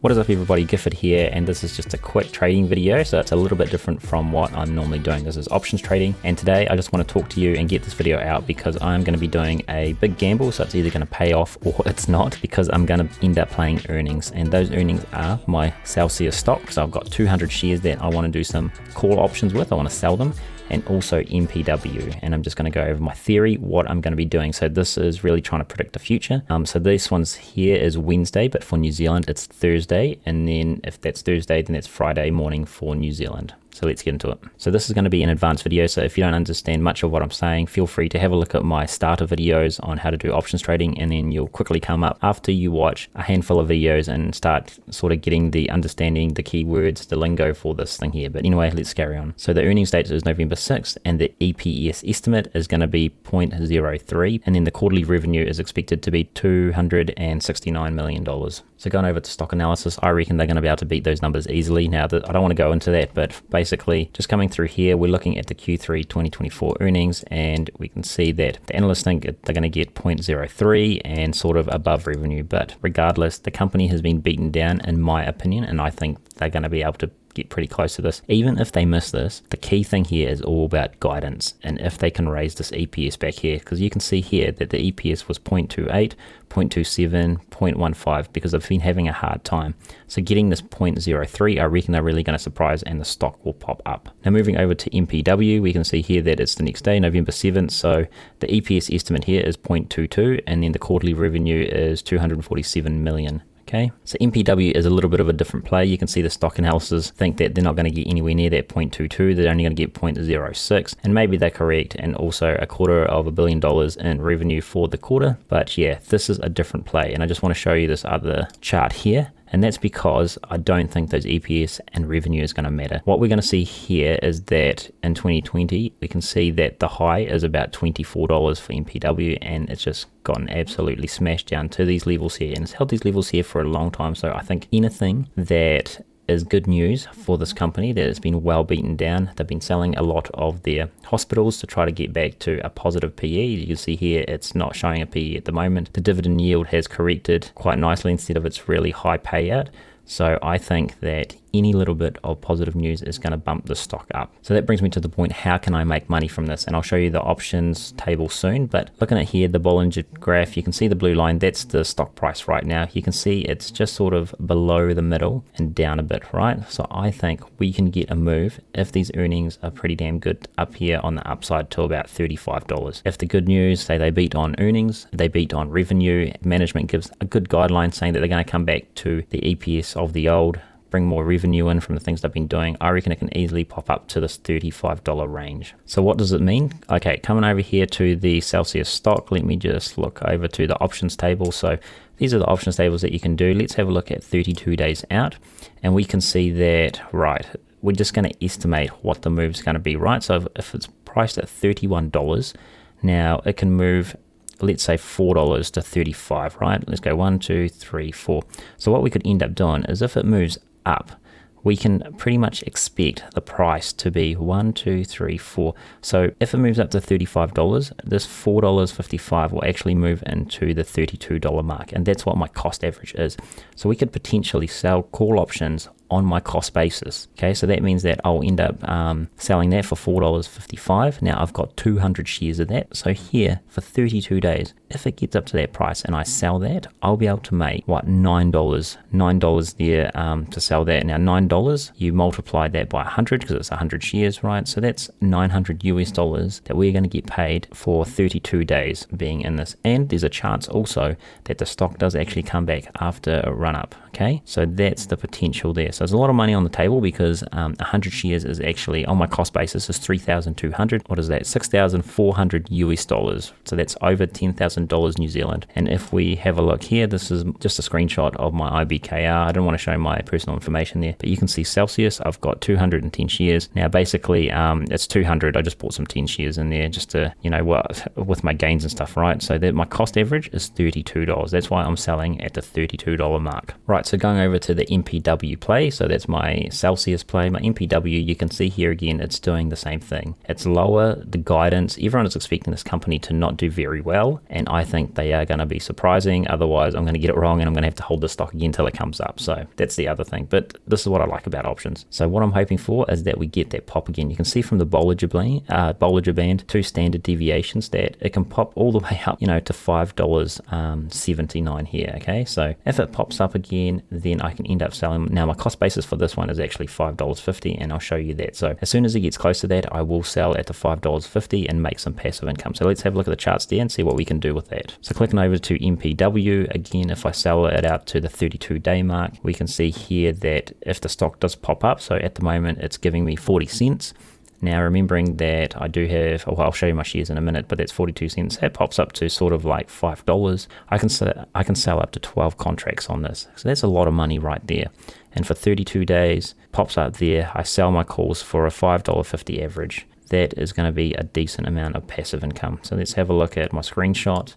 What is up everybody, Gifford here, and this is just a quick trading video, so it's a little bit different from what I'm normally doing. This is options trading, and today I just want to talk to you and get this video out because I'm going to be doing a big gamble, so it's either going to pay off or it's not, because I'm going to end up playing earnings, and those earnings are my CELCIUS stock. So I've got 200 shares that I want to do some call options with. I want to sell them, and also MPW, and I'm just going to go over my theory, what I'm going to be doing. So this is really trying to predict the future. So this one's here is Wednesday, but for New Zealand it's Thursday, and then if that's Thursday, then it's Friday morning for New Zealand. So let's get into it. So this is going to be an advanced video, so if you don't understand much of what I'm saying, feel free to have a look at my starter videos on how to do options trading, and then you'll quickly come up after you watch a handful of videos and start sort of getting the understanding, the keywords, the lingo for this thing here. But anyway, let's carry on. So the earnings date is November 6th, and the EPS estimate is going to be 0.03, and then the quarterly revenue is expected to be $269 million. So going over to stock analysis, I reckon they're going to be able to beat those numbers easily. Now, I don't want to go into that, but basically just coming through here, we're looking at the Q3 2024 earnings, and we can see that the analysts think they're going to get 0.03 and sort of above revenue. But regardless, the company has been beaten down in my opinion, and I think they're going to be able to get pretty close to this. Even if they miss this, the key thing here is all about guidance, and if they can raise this EPS back here, because you can see here that the EPS was 0.28, 0.27, 0.15, because I've been having a hard time. So getting this 0.03, I reckon they're really going to surprise, and the stock will pop up. Now moving over to MPW, we can see here that it's the next day, November 7th, so the EPS estimate here is 0.22, and then the quarterly revenue is 247 million. Okay, so MPW is a little bit of a different play. You can see the stock analysis think that they're not going to get anywhere near that 0.22. They're only going to get 0.06, and maybe they're correct, and also $250 million in revenue for the quarter. But yeah, this is a different play, and I just want to show you this other chart here. And that's because I don't think those EPS and revenue is going to matter. What we're going to see here is that in 2020, we can see that the high is about $24 for MPW, and it's just gotten absolutely smashed down to these levels here, and it's held these levels here for a long time. So I think anything that is good news for this company, that it's been well beaten down. They've been selling a lot of their hospitals to try to get back to a positive PE. You can see here it's not showing a PE at the moment. The dividend yield has corrected quite nicely instead of its really high payout. So I think that any little bit of positive news is going to bump the stock up. So that brings me to the point, how can I make money from this? And I'll show you the options table soon, but looking at here, the Bollinger graph, you can see the blue line, that's the stock price right now. You can see it's just sort of below the middle and down a bit, right? So I think we can get a move if these earnings are pretty damn good up here on the upside to about $35. If the good news, say they beat on earnings, they beat on revenue, management gives a good guideline saying that they're going to come back to the EPS of the old, bring more revenue in from the things they've been doing, I reckon it can easily pop up to this $35 range. So what does it mean? Okay, coming over here to the CELCIUS stock, let me just look over to the options table. So these are the options tables that you can do. Let's have a look at 32 days out, and we can see that, right, we're just going to estimate what the move's going to be, right? So if it's priced at $31, now it can move, let's say $4 to 35, right? Let's go 1, 2, 3, 4. So what we could end up doing is if it moves up, we can pretty much expect the price to be 1, 2, 3, 4. So if it moves up to $35, this $4.55 will actually move into the $32 mark, and that's what my cost average is. So we could potentially sell call options on my cost basis. Okay, so that means that I'll end up selling that for $4.55. Now I've got 200 shares of that. So here for 32 days, if it gets up to that price and I sell that, I'll be able to make what, $9 there to sell that. Now $9, you multiply that by 100 because it's 100 shares, right? So that's $900 US that we're going to get paid for 32 days being in this. And there's a chance also that the stock does actually come back after a run up. Okay, so that's the potential there. So there's a lot of money on the table because 100 shares is actually, on my cost basis, is 3,200. What is that? 6,400 US dollars. So that's over $10,000 New Zealand. And if we have a look here, this is just a screenshot of my IBKR. I don't want to show my personal information there, but you can see CELCIUS, I've got 210 shares. Now basically it's 200. I just bought some 10 shares in there just to, you know, with my gains and stuff, right? So that my cost average is $32. That's why I'm selling at the $32 mark. Right. Alright, so going over to the MPW play, so that's my CELCIUS play, my MPW, you can see here again, it's doing the same thing. It's lower, the guidance, everyone is expecting this company to not do very well, and I think they are going to be surprising, otherwise I'm going to get it wrong and I'm going to have to hold the stock again until it comes up. So that's the other thing, but this is what I like about options. So what I'm hoping for is that we get that pop again. You can see from the Bollinger Band, 2 standard deviations, that it can pop all the way up, you know, to $5.79 here, okay? So if it pops up again, then I can end up selling. Now my cost basis for this one is actually $5.50, and I'll show you that. So as soon as it gets close to that, I will sell at the $5.50 and make some passive income. So let's have a look at the charts there and see what we can do with that. So clicking over to MPW, again, if I sell it out to the 32-day mark, we can see here that if the stock does pop up, so at the moment it's giving me 40 cents. Now remembering that I do have, well, I'll show you my shares in a minute, but that's 42 cents. That pops up to sort of like $5. I can sell up to 12 contracts on this. So that's a lot of money right there. And for 32 days, pops up there, I sell my calls for a $5.50 average. That is going to be a decent amount of passive income. So let's have a look at my screenshot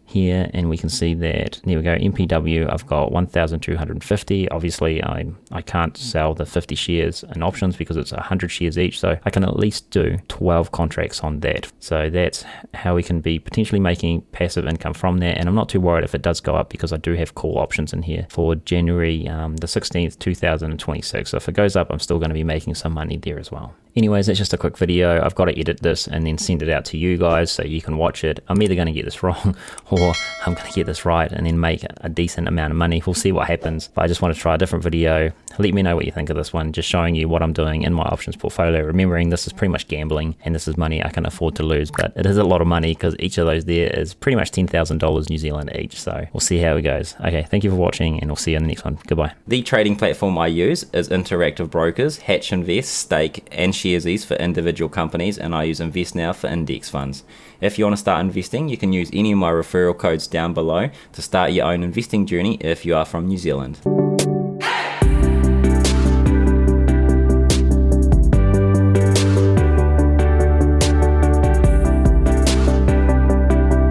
here, and we can see that there we go. MPW, I've got 1,250. Obviously I can't sell the 50 shares in options because it's 100 shares each, so I can at least do 12 contracts on that. So that's how we can be potentially making passive income from that, and I'm not too worried if it does go up because I do have call options in here for January the 16th 2026. So if it goes up, I'm still going to be making some money there as well. Anyways, that's just a quick video. I've got to edit this and then send it out to you guys so you can watch it. I'm either going to get this wrong or I'm going to get this right and then make a decent amount of money. We'll see what happens. But I just want to try a different video. Let me know what you think of this one, just showing you what I'm doing in my options portfolio. Remembering this is pretty much gambling and this is money I can afford to lose, but it is a lot of money because each of those there is pretty much $10,000 New Zealand each. So we'll see how it goes. Okay, thank you for watching and we'll see you in the next one. Goodbye. The trading platform I use is Interactive Brokers, Hatch Invest, Stake, and Sharesies for individual companies, and I use Investnow for index funds. If you want to start investing, you can use any of my referral codes down below to start your own investing journey if you are from New Zealand.